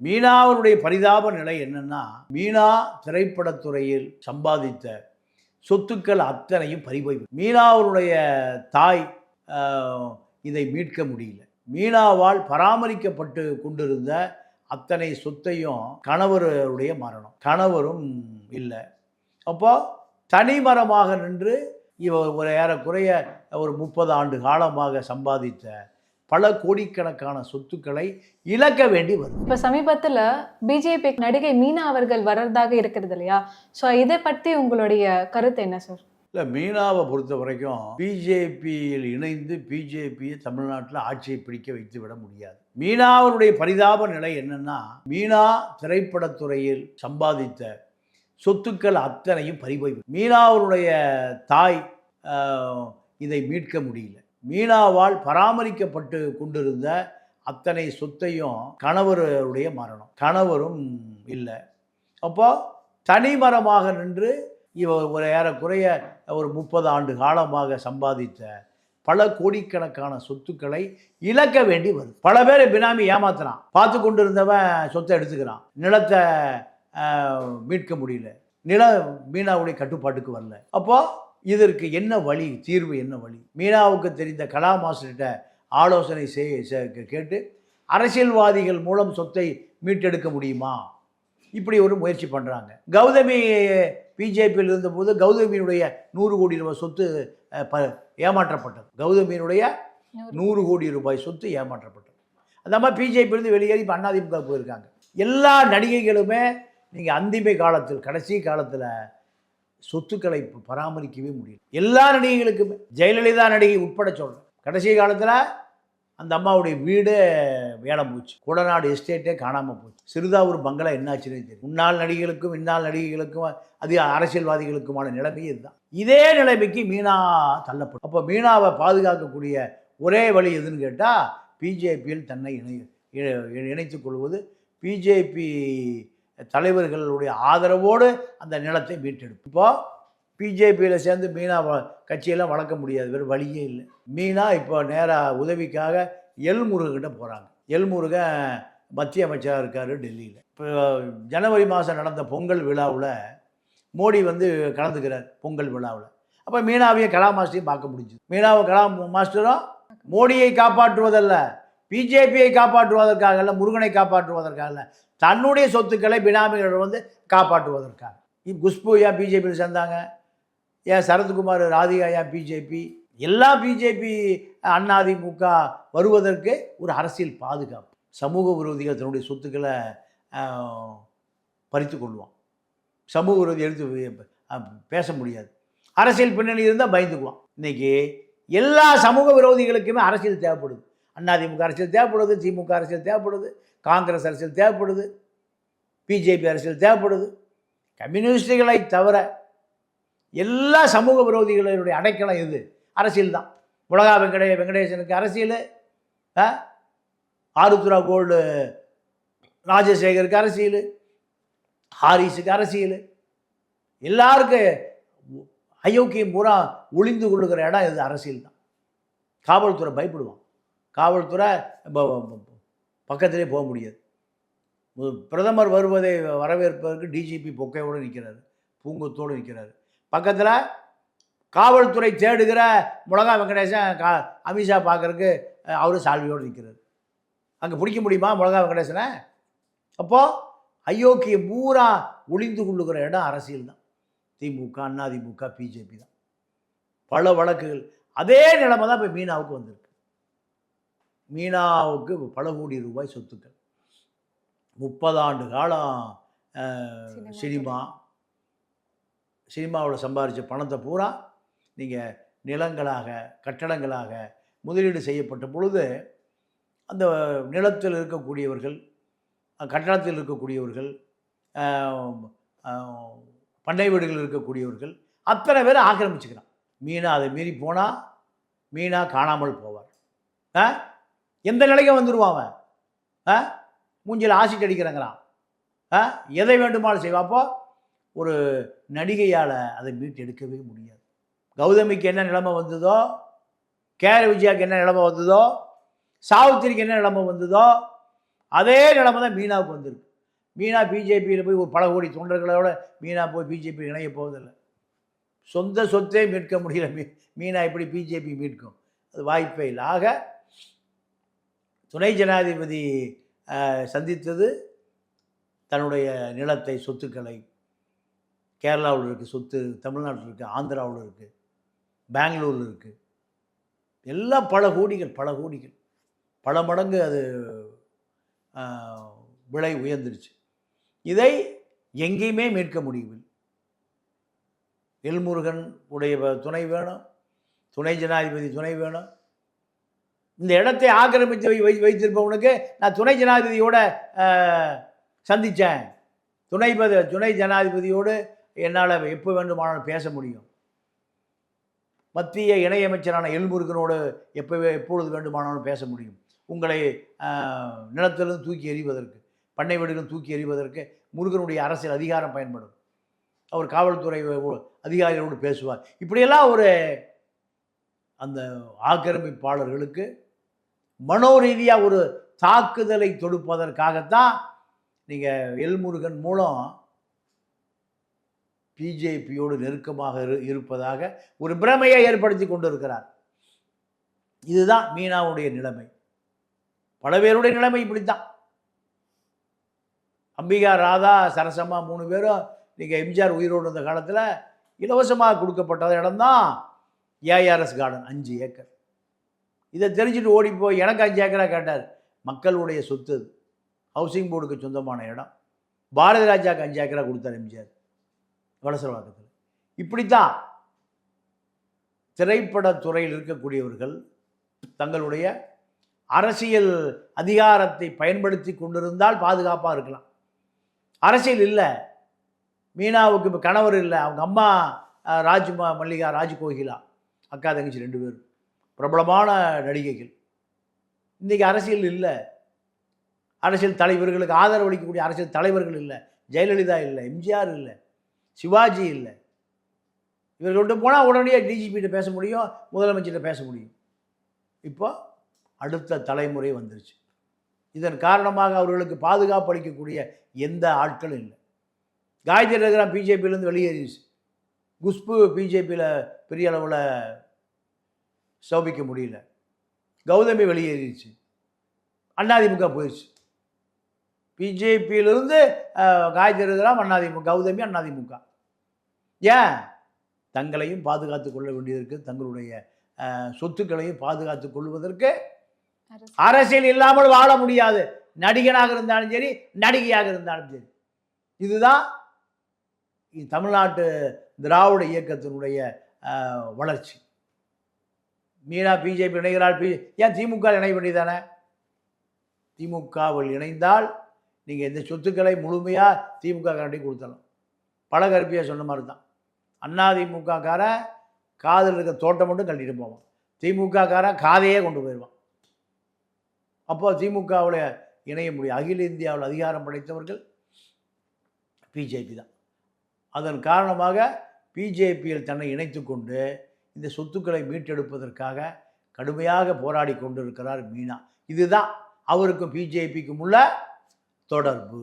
மீனாவுடைய பரிதாப நிலை என்னன்னா, மீனா திரைப்படத்துறையில் சம்பாதித்த சொத்துக்கள் அத்தனையும் பறிபோய் மீனாவுடைய தாய் இதை மீட்க முடியல. மீனாவால் பராமரிக்கப்பட்டு கொண்டிருந்த அத்தனை சொத்தையும் கணவருடைய மரணம், கணவரும் இல்லை. அப்போ தனிமரமாக நின்று ஒரு ஏறக்குறைய ஒரு 30 ஆண்டு காலமாக சம்பாதித்த பல கோடிக்கணக்கான சொத்துக்களை இழக்க வேண்டி வரும். இப்போ சமீபத்தில் பிஜேபி நடிகை மீனா அவர்கள் வர்றதாக இருக்கிறது இல்லையா? ஸோ இதை பற்றி உங்களுடைய கருத்து என்ன சார்? இல்லை, மீனாவை பொறுத்த வரைக்கும் பிஜேபியில் இணைந்து பிஜேபியை தமிழ்நாட்டில் ஆட்சியை பிடிக்க வைத்து விட முடியாது. மீனாவுடைய பரிதாப நிலை என்னன்னா, மீனா திரைப்படத்துறையில் சம்பாதித்த சொத்துக்கள் அத்தனையும் பறிபோய் மீனாவுடைய தாய் இதை மீட்க முடியல. மீனாவால் பராமரிக்கப்பட்டு கொண்டிருந்த அத்தனை சொத்தையும் கணவருடைய மரணம், கணவரும் இல்லை. அப்போ தனிமரமாக நின்று ஒரு ஏறக்குறைய ஒரு 30 ஆண்டு காலமாக சம்பாதித்த பல கோடிக்கணக்கான சொத்துக்களை இழக்க வேண்டி வருது. பல பேர் பினாமி ஏமாத்துறான், பார்த்து கொண்டு இருந்தவன் சொத்தை எடுத்துக்கிறான், நிலத்தை மீட்க முடியல, நிலம் மீனாவுடைய கட்டுப்பாட்டுக்கு வரல. அப்போ இதற்கு என்ன வழி, தீர்வு என்ன வழி? மீனாவுக்கு தெரிந்த கலா மாஸ்டர்கிட்ட ஆலோசனை கேட்டு அரசியல்வாதிகள் மூலம் சொத்தை மீட்டெடுக்க முடியுமா, இப்படி ஒரு முயற்சி பண்ணுறாங்க. கௌதமி பிஜேபியில் இருந்தபோது கௌதமியினுடைய 100 கோடி ரூபாய் சொத்து ஏமாற்றப்பட்டது. கௌதமியினுடைய 100 கோடி ரூபாய் சொத்து ஏமாற்றப்பட்டது. அந்த மாதிரி பிஜேபியிலிருந்து வெளியேறி இப்போ அதிமுக போயிருக்காங்க. எல்லா நடிகைகளுமே நீங்கள் அந்திமை காலத்தில், கடைசி காலத்தில் சொத்துக்களை பராமரிக்கவே முடியல. எல்லா நடிகைகளுக்குமே, ஜெயலலிதா நடிகை உட்பட சொல்கிறேன், கடைசி காலத்தில் அந்த அம்மாவுடைய வீடு வேலம் போச்சு, கொடநாடு எஸ்டேட்டே காணாமல் போச்சு, சிறுதாவூர் பங்களா என்னாச்சுன்னு தெரியும். முன்னாள் நடிகைகளுக்கும் இந்நாள் நடிகைகளுக்கும் அது அரசியல்வாதிகளுக்குமான நிலைமையே இதுதான். இதே நிலைமைக்கு மீனா தள்ளப்படும். அப்போ மீனாவை பாதுகாக்கக்கூடிய ஒரே வழி எதுன்னு கேட்டால், பிஜேபியில் தன்னை இணைத்துக் கொள்வது, பிஜேபி தலைவர்களுடைய ஆதரவோடு அந்த நிலத்தை மீட்டெடுக்கும். இப்போது பிஜேபியில் சேர்ந்து மீனா கட்சியெல்லாம் வளர்க்க முடியாது, வேறு வழியே இல்லை. மீனா இப்போ நேராக உதவிக்காக எல்முருகன்கிட்ட போகிறாங்க. எல்முருகன் மத்திய அமைச்சராக இருக்கார் டெல்லியில். இப்போ ஜனவரி மாதம் நடந்த பொங்கல் விழாவில் மோடி கலந்துக்கிறார் பொங்கல் விழாவில். அப்போ மீனாவையும் கலா மாஸ்டரையும் பார்க்க முடிஞ்சுது. மீனாவை கலா மாஸ்டரும் மோடியை காப்பாற்றுவதல்ல, பிஜேபியை காப்பாற்றுவதற்காக இல்லை, முருகனை காப்பாற்றுவதற்காக இல்லை, தன்னுடைய சொத்துக்களை பினாமிகளிடம் காப்பாற்றுவதற்காக. குஷ்பு ஏன் பிஜேபியில் சேர்ந்தாங்க, ஏன் சரத்குமார் ராதிகா ஏன் பிஜேபி, எல்லா பிஜேபி அதிமுக வருவதற்கு ஒரு அரசியல் பாதுகாப்பு. சமூக விரோதிகள் தன்னுடைய சொத்துக்களை பறித்து கொள்வான், சமூக விரோதி எடுத்து பேச முடியாது, அரசியல் பின்னணி இருந்தால் பயந்துக்குவான். இன்றைக்கி எல்லா சமூக விரோதிகளுக்குமே அரசியல் தேவைப்படுது. அதிமுக அரசியல் தேவைப்படுது, திமுக அரசியல் தேவைப்படுது, காங்கிரஸ் அரசியல் தேவைப்படுது, பிஜேபி அரசியல் தேவைப்படுது. கம்யூனிஸ்டுகளை தவிர எல்லா சமூக விரோதிகளுடைய அடைக்கலம் இது அரசியல் தான். உலகா வெங்கடேசனுக்கு அரசியல், ஆருத்ரா கோல்டு ராஜசேகருக்கு அரசியல், ஹாரிஸுக்கு அரசியல், எல்லாருக்கும் அயோக்கியம் பூரா ஒளிந்து கொள்ளுகிற இடம் இது அரசியல் தான். காவல்துறை பயப்படுவான், காவல்துறை பக்கத்திலே போக முடியாது. பிரதமர் வருவதை வரவேற்பதற்கு டிஜிபி பொக்கையோடு நிற்கிறாரு, பூங்கொத்தோடு நிற்கிறாரு. பக்கத்தில் காவல்துறை தேடுகிற முலகா வெங்கடேசன் அமித்ஷா பார்க்குறதுக்கு அவரு சால்வியோடு நிற்கிறார். அங்கே பிடிக்க முடியுமா முலகா வெங்கடேசனை? அப்போது அயோக்கிய பூரா ஒளிந்து கொள்ளுகிற இடம் அரசியல் தான். திமுக, அதிமுக, பிஜேபி தான். பல வழக்குகள் அதே நிலைமை தான் இப்போ மீனாவுக்கு வந்திருக்கு. மீனாவுக்கு பல கோடி ரூபாய் சொத்துக்கள், 30 ஆண்டு காலம் சினிமாவில் சம்பாதிச்ச பணத்தை பூரா நீங்கள் நிலங்களாக, கட்டடங்களாக முதலீடு செய்யப்பட்ட பொழுது அந்த நிலத்தில் இருக்கக்கூடியவர்கள், கட்டடத்தில் இருக்கக்கூடியவர்கள், பண்ணை வீடுகளில் இருக்கக்கூடியவர்கள் அத்தனை பேர் ஆக்கிரமிச்சுக்கிறான். மீனா அதை மீறி போனால் மீனா காணாமல் போவார். எந்த நிலைக்கு வந்துடுவான் அவன், மூஞ்சில் ஆசிட் அடிக்கிறங்கிறான், எதை வேண்டுமானாலும் செய்வான். அப்போ ஒரு நடிகையால் அதை மீட்டு எடுக்கவே முடியாது. கௌதமிக்கு என்ன நிலைமை வந்ததோ, கேர விஜயாவுக்கு என்ன நிலைமை வந்ததோ, சாவித்திரிக்கு என்ன நிலைமை வந்ததோ, அதே நிலைமை தான் மீனாவுக்கு வந்திருக்கு. மீனா பிஜேபியில் போய் ஒரு பல கோடி தொண்டர்களோட மீனா போய் பிஜேபி இணைய போவதில்லை. சொந்த சொத்தே மீட்க முடியல. மீனா எப்படி பிஜேபி மீட்கும்? அது வாய்ப்பே இல்லை. ஆக துணை ஜனாதிபதி சந்தித்தது தன்னுடைய நிலத்தை, சொத்துக்களை, கேரளாவில் இருக்குது சொத்து, தமிழ்நாட்டில் இருக்குது, ஆந்திராவில் இருக்குது, பெங்களூரில் இருக்குது, எல்லாம் பல கோடிகள், பல மடங்கு அது விலை உயர்ந்துருச்சு. இதை எங்கேயுமே மீட்க முடியவில்லை. எல்முருகன் உடைய துணை வேணும், துணை ஜனாதிபதி துணை வேணும். இந்த இடத்தை ஆக்கிரமித்து வைத்திருப்பவனுக்கு நான் துணை ஜனாதிபதியோட சந்தித்தேன், துணை ஜனாதிபதியோடு என்னால் எப்போ வேண்டுமானாலும் பேச முடியும், மத்திய இணையமைச்சரான எல்முருகனோடு எப்பொழுது வேண்டுமானாலும் பேச முடியும், உங்களை நிலத்திலிருந்து தூக்கி எறிவதற்கு, பண்ணை வீடுகளும் தூக்கி எறிவதற்கு முருகனுடைய அரசியல் அதிகாரம் பயன்படும், அவர் காவல்துறை அதிகாரிகளோடு பேசுவார். இப்படியெல்லாம் ஒரு அந்த ஆக்கிரமிப்பாளர்களுக்கு மனோரீதியாக ஒரு தாக்குதலை தொடுப்பதற்காகத்தான் நீங்கள் எல்முருகன் மூலம் பிஜேபியோடு நெருக்கமாக இருப்பதாக ஒரு பிரமையை ஏற்படுத்தி கொண்டிருக்கிறார். இதுதான் மீனாவுடைய நிலைமை. பல பேருடைய நிலைமை இப்படித்தான். அம்பிகா, ராதா, சரசம்மா 3 பேரும் நீங்கள் எம்ஜிஆர் உயிரோடு இருந்த காலத்தில் இலவசமாக கொடுக்கப்பட்ட இடம்தான் ஏஆர்எஸ் கார்டன், 5 ஏக்கர். இதை தெரிஞ்சுட்டு ஓடி போய் எனக்கு 5 ஏக்கராக கேட்டார். மக்களுடைய சொத்து, ஹவுசிங் போர்டுக்கு சொந்தமான இடம். பாரதி ராஜாவுக்கு 5 ஏக்கராக கொடுத்தார் எம்ஜிஆர் வலசரவாக்கத்தில். இப்படித்தான் திரைப்படத்துறையில் இருக்கக்கூடியவர்கள் தங்களுடைய அரசியல் அதிகாரத்தை பயன்படுத்தி கொண்டிருந்தால் பாதுகாப்பாக இருக்கலாம். அரசியல் இல்லை, மீனாவுக்கு இப்போ கணவர் இல்லை, அவங்க அம்மா மல்லிகா, ராஜ்கோகிலா, அக்கா தங்கச்சி 2 பேரும் பிரபலமான நடிகைகள். இன்றைக்கி அரசியல் இல்லை, அரசியல் தலைவர்களுக்கு ஆதரவு அளிக்கக்கூடிய அரசியல் தலைவர்கள் இல்லை. ஜெயலலிதா இல்லை, எம்ஜிஆர் இல்லை, சிவாஜி இல்லை. இவர்கள்ட்ட போனால் உடனடியாக டிஜிபிகிட்ட பேச முடியும், முதலமைச்சர்கிட்ட பேச முடியும். இப்போ அடுத்த தலைமுறை வந்துருச்சு. இதன் காரணமாக அவர்களுக்கு பாதுகாப்பு அளிக்கக்கூடிய எந்த ஆட்களும் இல்லை. காயத்ரி ரகுராம் பிஜேபியிலேருந்து வெளியேறிடுச்சு. குஷ்பு பிஜேபியில் பெரிய அளவில் சோபிக்க முடியல. கௌதமி வெளியேறிடுச்சு. அதிமுக போயிடுச்சு. பிஜேபியிலிருந்து காயத்ரி ரகுராம் அதிமுக, கௌதமி அதிமுக. ஏன்? தங்களையும் பாதுகாத்து கொள்ள வேண்டியதற்கு, தங்களுடைய சொத்துக்களையும் பாதுகாத்து கொள்வதற்கு அரசியல் இல்லாமல் வாழ முடியாது. நடிகனாக இருந்தாலும் சரி, நடிகையாக இருந்தாலும் சரி. இதுதான் தமிழ்நாட்டு திராவிட இயக்கத்தினுடைய வளர்ச்சி. மீனா பிஜேபி இணைகிறாள், ஏன் திமுக இணைய வேண்டியதானே? திமுகவில் இணைந்தால் நீங்கள் இந்த சொத்துக்களை முழுமையாக திமுக காரண்டி கொடுத்தலாம். பழகற்பியா சொன்ன மாதிரி தான். அதிமுககாரன் காதில் இருக்க தோட்டம் மட்டும் கட்டிட்டு போவான், திமுககாரன் காதையே கொண்டு போயிடுவான். அப்போ திமுகவில் இணைய முடியும். அகில இந்தியாவில் அதிகாரம் படைத்தவர்கள் பிஜேபி தான். அதன் காரணமாக பிஜேபியில் தன்னை இணைத்து கொண்டு இந்த சொத்துக்களை மீட்டெடுப்பதற்காக கடுமையாக போராடி கொண்டிருக்கிறார் மீனா. இதுதான் அவருக்கும் பிஜேபிக்கும் உள்ள தொடர்பு.